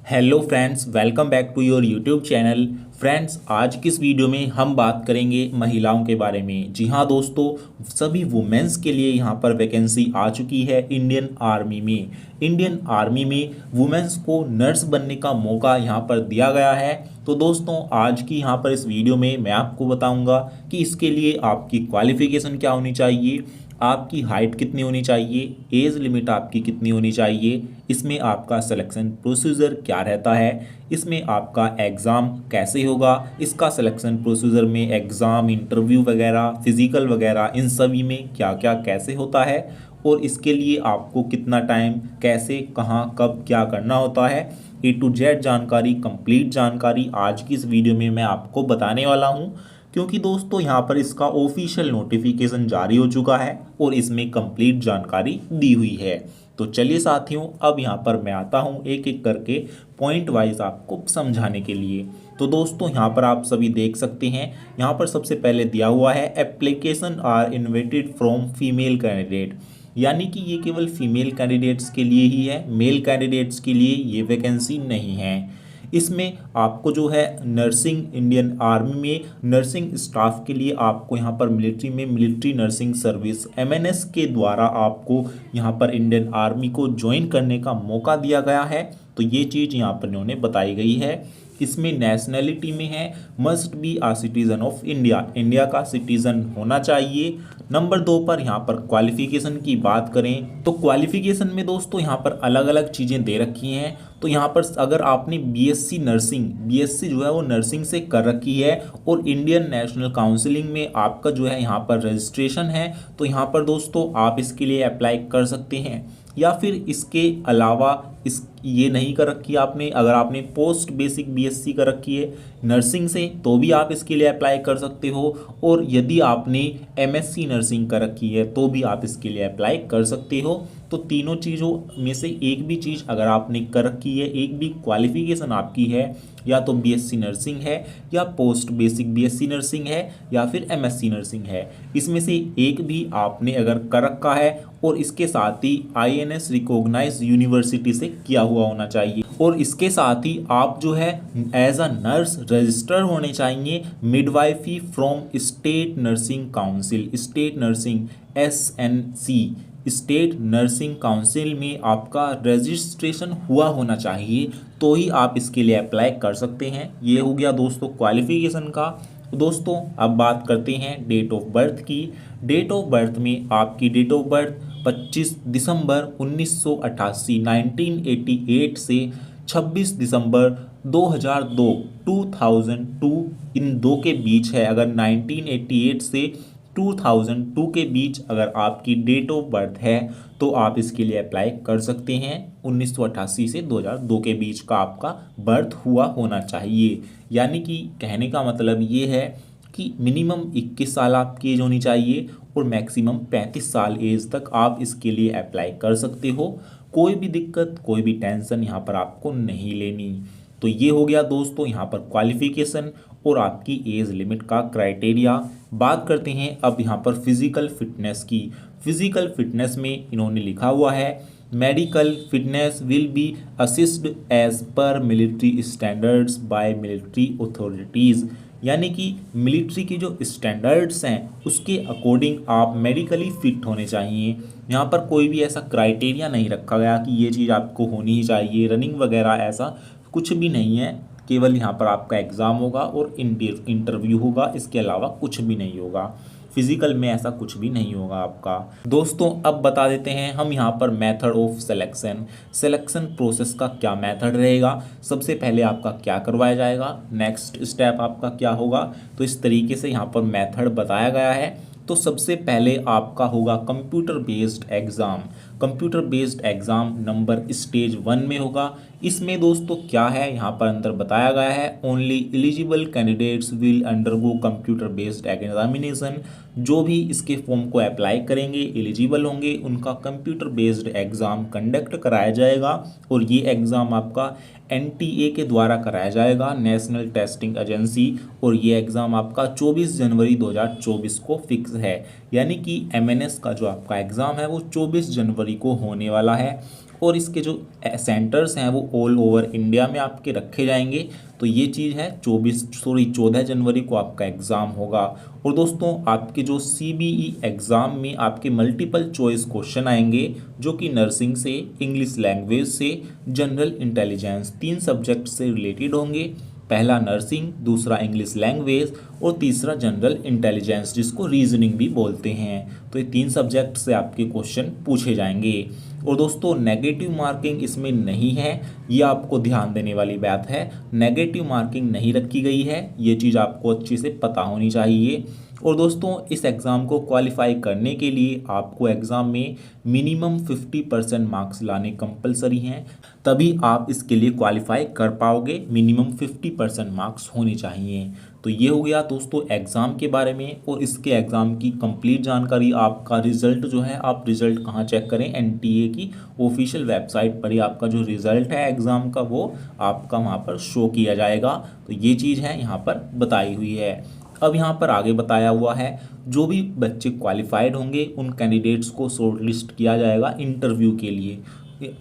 Hello friends, welcome back to your YouTube channel. Friends, आज की इस वीडियो में हम बात करेंगे महिलाओं के बारे में। जी हाँ दोस्तों, सभी वुमेन्स के लिए यहाँ पर वैकेंसी आ चुकी है इंडियन आर्मी में। इंडियन आर्मी में वुमेन्स को नर्स बनने का मौका यहाँ पर दिया गया है। तो दोस्तों, आज की यहाँ पर इस वीडियो में मैं आपको बताऊँगा कि इसके लिए आपकी क्वालिफ़िकेशन क्या होनी चाहिए, आपकी हाइट कितनी होनी चाहिए, एज लिमिट आपकी कितनी होनी चाहिए, इसमें आपका सिलेक्शन प्रोसीजर क्या रहता है, इसमें आपका एग्ज़ाम कैसे होगा, इसका सिलेक्शन प्रोसीजर में एग्ज़ाम, इंटरव्यू वगैरह, फिजिकल वगैरह, इन सभी में क्या क्या कैसे होता है और इसके लिए आपको कितना टाइम, कैसे, कहाँ, कब, क्या करना होता है, A to Z जानकारी, कंप्लीट जानकारी आज की इस वीडियो में मैं आपको बताने वाला हूँ। क्योंकि दोस्तों, यहाँ पर इसका ऑफिशियल नोटिफिकेशन जारी हो चुका है और इसमें कंप्लीट जानकारी दी हुई है। तो चलिए साथियों, अब यहाँ पर मैं आता हूँ एक एक करके पॉइंट वाइज आपको समझाने के लिए। तो दोस्तों, यहाँ पर आप सभी देख सकते हैं, यहाँ पर सबसे पहले दिया हुआ है application are invited from female candidate, यानी कि ये केवल फीमेल कैंडिडेट्स के लिए ही है, मेल कैंडिडेट्स के लिए ये वैकेंसी नहीं है। इसमें आपको जो है नर्सिंग, इंडियन आर्मी में नर्सिंग स्टाफ के लिए आपको यहाँ पर मिलिट्री में मिलिट्री नर्सिंग सर्विस MNS के द्वारा आपको यहाँ पर इंडियन आर्मी को ज्वाइन करने का मौका दिया गया है। तो ये चीज़ यहाँ पर इन्होंने बताई गई है। इसमें नेशनैलिटी में है must be a citizen of India, India का सिटीज़न होना चाहिए। नंबर 2 पर यहाँ पर क्वालिफिकेशन की बात करें तो क्वालिफिकेशन में दोस्तों यहाँ पर अलग अलग चीज़ें दे रखी हैं। तो यहाँ पर अगर आपने BSc नर्सिंग, BSc जो है वो नर्सिंग से कर रखी है और इंडियन नेशनल काउंसिलिंग में आपका जो है यहाँ पर रजिस्ट्रेशन है, तो यहाँ पर दोस्तों आप इसके लिए अप्लाई कर सकते हैं। या फिर इसके अलावा इस ये नहीं कर रखी आपने, अगर आपने पोस्ट बेसिक BSc कर रखी है नर्सिंग से, तो भी आप इसके लिए अप्लाई कर सकते हो। और यदि आपने MSc नर्सिंग कर रखी है तो भी आप इसके लिए अप्लाई कर सकते हो। तो तीनों चीज़ों में से एक भी चीज़ अगर आपने कर रखी है, एक भी क्वालिफिकेशन आपकी है, या तो BSc नर्सिंग है, या पोस्ट बेसिक BSc नर्सिंग है, या फिर MSc नर्सिंग है, इसमें से एक भी आपने अगर कर रखा है और इसके साथ ही INS रिकॉग्नाइज्ड यूनिवर्सिटी से किया हुआ होना चाहिए, और इसके साथ ही आप जो है एज अ नर्स रजिस्टर होने चाहिए midwifery from state nursing council, state nursing SNC, state nursing council में आपका रजिस्ट्रेशन हुआ होना चाहिए, तो ही आप इसके लिए अप्लाई कर सकते हैं। ये हो गया दोस्तों क्वालिफिकेशन का। दोस्तों, अब बात करते हैं डेट ऑफ बर्थ की। डेट ऑफ बर्थ में आपकी डेट ऑफ बर्थ 25 दिसंबर 1988 1988 से 26 दिसंबर 2002 2002 इन दो के बीच है। अगर 1988 से 2002 के बीच अगर आपकी डेट ऑफ बर्थ है तो आप इसके लिए अप्लाई कर सकते हैं। 1988 से 2002 के बीच का आपका बर्थ हुआ होना चाहिए। यानी कि कहने का मतलब ये है कि मिनिमम 21 साल आपकी एज होनी चाहिए और मैक्सिमम 35 साल एज तक आप इसके लिए अप्लाई कर सकते हो। कोई भी दिक्कत, कोई भी टेंशन यहाँ पर आपको नहीं लेनी। तो ये हो गया दोस्तों यहाँ पर क्वालिफिकेशन और आपकी एज लिमिट का क्राइटेरिया। बात करते हैं अब यहाँ पर फिजिकल फिटनेस की। फिजिकल फिटनेस में इन्होंने लिखा हुआ है medical fitness will be assessed as per military standards by military authorities, यानी कि मिलिट्री की जो स्टैंडर्ड्स हैं उसके अकॉर्डिंग आप मेडिकली फिट होने चाहिए। यहाँ पर कोई भी ऐसा क्राइटेरिया नहीं रखा गया कि ये चीज़ आपको होनी ही चाहिए, रनिंग वगैरह ऐसा कुछ भी नहीं है। केवल यहाँ पर आपका एग्ज़ाम होगा और इंटरव्यू होगा, इसके अलावा कुछ भी नहीं होगा। फिजिकल में ऐसा कुछ भी नहीं होगा आपका। दोस्तों, अब बता देते हैं हम यहाँ पर method of selection, selection process का क्या मेथड रहेगा। सबसे पहले आपका क्या करवाया जाएगा, नेक्स्ट स्टेप आपका क्या होगा, तो इस तरीके से यहाँ पर मेथड बताया गया है। तो सबसे पहले आपका होगा computer based exam. Computer based exam number stage 1 में होगा। इसमें दोस्तों क्या है, यहाँ पर अंदर बताया गया है only eligible candidates will undergo computer based examination. जो भी इसके फॉर्म को अप्लाई करेंगे, एलिजिबल होंगे, उनका कंप्यूटर बेस्ड एग्ज़ाम कंडक्ट कराया जाएगा। और ये एग्ज़ाम आपका NTA के द्वारा कराया जाएगा, नेशनल टेस्टिंग एजेंसी। और ये एग्ज़ाम आपका 24 जनवरी 2024 को फिक्स है। यानी कि MNS का जो आपका एग्ज़ाम है वो 24 जनवरी को होने वाला है। और इसके जो सेंटर्स हैं वो ऑल ओवर इंडिया में आपके रखे जाएंगे। तो ये चीज़ है 14 जनवरी को आपका एग्ज़ाम होगा। और दोस्तों आपके जो CBE एग्ज़ाम में आपके मल्टीपल चॉइस क्वेश्चन आएंगे जो कि नर्सिंग से, इंग्लिश लैंग्वेज से, जनरल इंटेलिजेंस 3 सब्जेक्ट से रिलेटेड होंगे। पहला नर्सिंग, दूसरा इंग्लिश लैंग्वेज और तीसरा जनरल इंटेलिजेंस जिसको रीजनिंग भी बोलते हैं। तो ये 3 सब्जेक्ट से आपके क्वेश्चन पूछे जाएंगे। और दोस्तों नेगेटिव मार्किंग इसमें नहीं है, ये आपको ध्यान देने वाली बात है। नेगेटिव मार्किंग नहीं रखी गई है, ये चीज़ आपको अच्छे से पता होनी चाहिए। और दोस्तों इस एग्ज़ाम को क्वालिफाई करने के लिए आपको एग्ज़ाम में मिनिमम 50% मार्क्स लाने कंपलसरी हैं, तभी आप इसके लिए क्वालिफाई कर पाओगे। मिनिमम 50% मार्क्स होने चाहिए। तो ये हो गया दोस्तों एग्ज़ाम के बारे में। और इसके एग्ज़ाम की कंप्लीट जानकारी, आपका रिज़ल्ट जो है, आप रिज़ल्ट कहाँ चेक करें, NTA की ऑफिशियल वेबसाइट पर ही आपका जो रिज़ल्ट है एग्ज़ाम का वो आपका वहाँ पर शो किया जाएगा। तो ये चीज़ है यहाँ पर बताई हुई है। अब यहाँ पर आगे बताया हुआ है जो भी बच्चे क्वालिफाइड होंगे उन कैंडिडेट्स को शॉर्टलिस्ट किया जाएगा इंटरव्यू के लिए।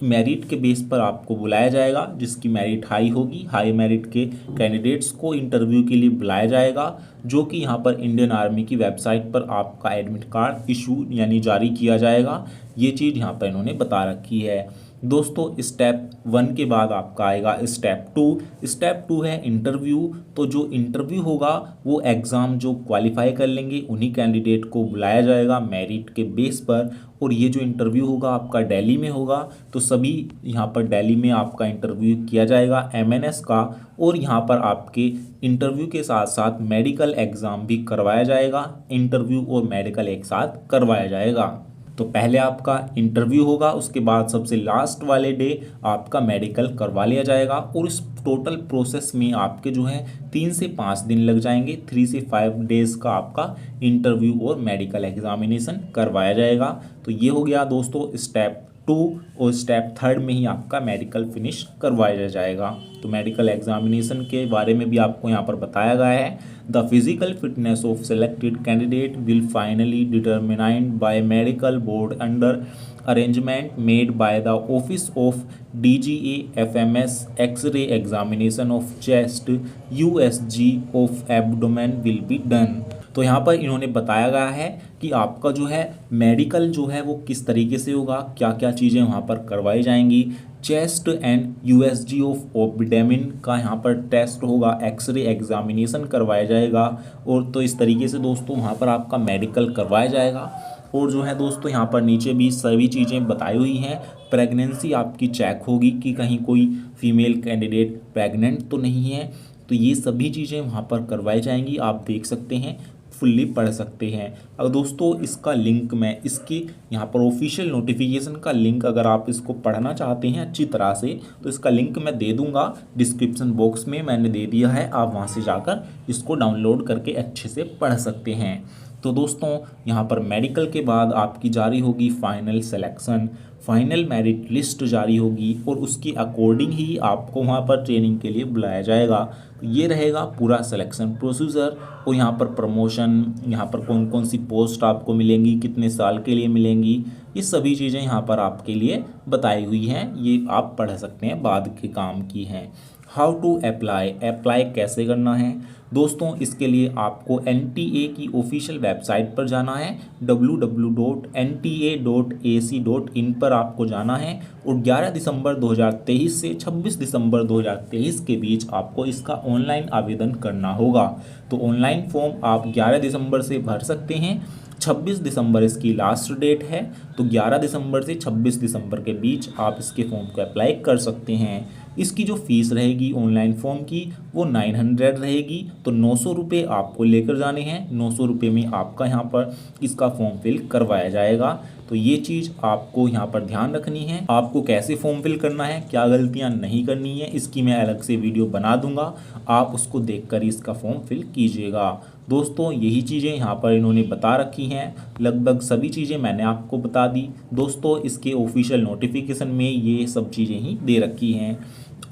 मेरिट के बेस पर आपको बुलाया जाएगा, जिसकी मेरिट हाई होगी, हाई मेरिट के कैंडिडेट्स को इंटरव्यू के लिए बुलाया जाएगा, जो कि यहाँ पर इंडियन आर्मी की वेबसाइट पर आपका एडमिट कार्ड इशू यानी जारी किया जाएगा। ये चीज़ यहाँ पर इन्होंने बता रखी है। दोस्तों स्टेप 1 के बाद आपका आएगा स्टेप 2। स्टेप 2 है इंटरव्यू। तो जो इंटरव्यू होगा वो एग्ज़ाम जो क्वालिफाई कर लेंगे उन्हीं कैंडिडेट को बुलाया जाएगा मेरिट के बेस पर। और ये जो इंटरव्यू होगा आपका दिल्ली में होगा। तो सभी यहाँ पर दिल्ली में आपका इंटरव्यू किया जाएगा MNS का। और यहाँ पर आपके इंटरव्यू के साथ साथ मेडिकल एग्ज़ाम भी करवाया जाएगा। इंटरव्यू और मेडिकल एक साथ करवाया जाएगा। तो पहले आपका इंटरव्यू होगा, उसके बाद सबसे लास्ट वाले डे आपका मेडिकल करवा लिया जाएगा। और इस टोटल प्रोसेस में आपके जो है 3 से 5 दिन लग जाएंगे। 3 से 5 डेज़ का आपका इंटरव्यू और मेडिकल एग्जामिनेशन करवाया जाएगा। तो ये हो गया दोस्तों स्टेप 2। और स्टेप 3 में ही आपका मेडिकल फिनिश करवाया जाएगा। तो मेडिकल एग्जामिनेशन के बारे में भी आपको यहाँ पर बताया गया है। The physical fitness of selected candidate will finally determined by medical board under arrangement made by the Office of DGA FMS X-ray examination of chest, USG of abdomen will be done। तो यहाँ पर इन्होंने बताया गया है कि आपका जो है मेडिकल जो है वो किस तरीके से होगा, क्या क्या चीज़ें वहाँ पर करवाई जाएंगी। Chest and USG of abdomen का यहाँ पर टेस्ट होगा, एक्सरे एग्जामिनेशन करवाया जाएगा। और तो इस तरीके से दोस्तों वहाँ पर आपका मेडिकल करवाया जाएगा। और जो है दोस्तों यहाँ पर नीचे भी सभी चीज़ें बताई हुई हैं। प्रेगनेंसी आपकी चेक होगी कि कहीं कोई फीमेल कैंडिडेट प्रेग्नेंट तो नहीं है। तो ये सभी चीज़ें वहाँ पर करवाई जाएंगी। आप देख सकते हैं, फुल्ली पढ़ सकते हैं। अगर दोस्तों इसका लिंक मैं इसकी यहाँ पर ऑफिशियल नोटिफिकेशन का लिंक अगर आप इसको पढ़ना चाहते हैं अच्छी तरह से तो इसका लिंक मैं दे दूँगा डिस्क्रिप्शन बॉक्स में, मैंने दे दिया है। आप वहाँ से जाकर इसको डाउनलोड करके अच्छे से पढ़ सकते हैं। तो दोस्तों यहाँ पर मेडिकल के बाद आपकी जारी होगी final selection, final merit list जारी होगी और उसके अकॉर्डिंग ही आपको वहाँ पर ट्रेनिंग के लिए बुलाया जाएगा। तो ये रहेगा पूरा सिलेक्शन प्रोसीजर। और यहाँ पर प्रमोशन, यहाँ पर कौन कौन सी पोस्ट आपको मिलेंगी, कितने साल के लिए मिलेंगी, ये सभी चीज़ें यहाँ पर आपके लिए बताई हुई हैं। ये आप पढ़ सकते हैं, बाद के काम की हैं। हाउ टू अप्लाई कैसे करना है दोस्तों, इसके लिए आपको NTA की ऑफिशियल वेबसाइट पर जाना है। www.nta.ac.in पर आपको जाना है। और 11 दिसंबर 2023 से 26 दिसंबर 2023 के बीच आपको इसका ऑनलाइन आवेदन करना होगा। तो ऑनलाइन फॉर्म आप 11 दिसंबर से भर सकते हैं। 26 दिसंबर इसकी लास्ट डेट है। तो 11 दिसंबर से 26 दिसंबर के बीच आप इसके फॉर्म को अप्लाई कर सकते हैं। इसकी जो फीस रहेगी ऑनलाइन फॉर्म की वो 900 रहेगी। तो 900 रुपये आपको लेकर जाने हैं। 900 रुपये में आपका यहाँ पर इसका फॉर्म फिल करवाया जाएगा। तो ये चीज़ आपको यहाँ पर ध्यान रखनी है। आपको कैसे फॉर्म फिल करना है, क्या गलतियाँ नहीं करनी है, इसकी मैं अलग से वीडियो बना दूंगा। आप उसको देखकर इसका फॉर्म फिल कीजिएगा। दोस्तों यही चीज़ें यहाँ पर इन्होंने बता रखी हैं। लगभग सभी चीज़ें मैंने आपको बता दी। दोस्तों इसके ऑफिशियल नोटिफिकेशन में ये सब चीज़ें ही दे रखी हैं।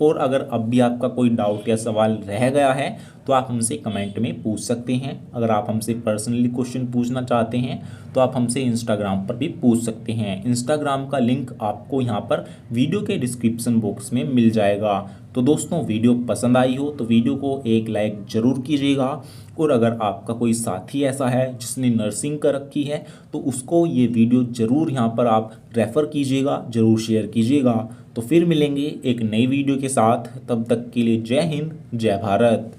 और अगर अब भी आपका कोई डाउट या सवाल रह गया है तो आप हमसे कमेंट में पूछ सकते हैं। अगर आप हमसे पर्सनली क्वेश्चन पूछना चाहते हैं तो आप हमसे इंस्टाग्राम पर भी पूछ सकते हैं। इंस्टाग्राम का लिंक आपको यहाँ पर वीडियो के डिस्क्रिप्शन बॉक्स में मिल जाएगा। तो दोस्तों, वीडियो पसंद आई हो तो वीडियो को एक लाइक ज़रूर कीजिएगा, और अगर आपका कोई साथी ऐसा है जिसने नर्सिंग कर रखी है तो उसको ये वीडियो ज़रूर यहाँ पर आप रेफ़र कीजिएगा, ज़रूर शेयर कीजिएगा। तो फिर मिलेंगे एक नई वीडियो के साथ, तब तक के लिए जय हिंद, जय भारत।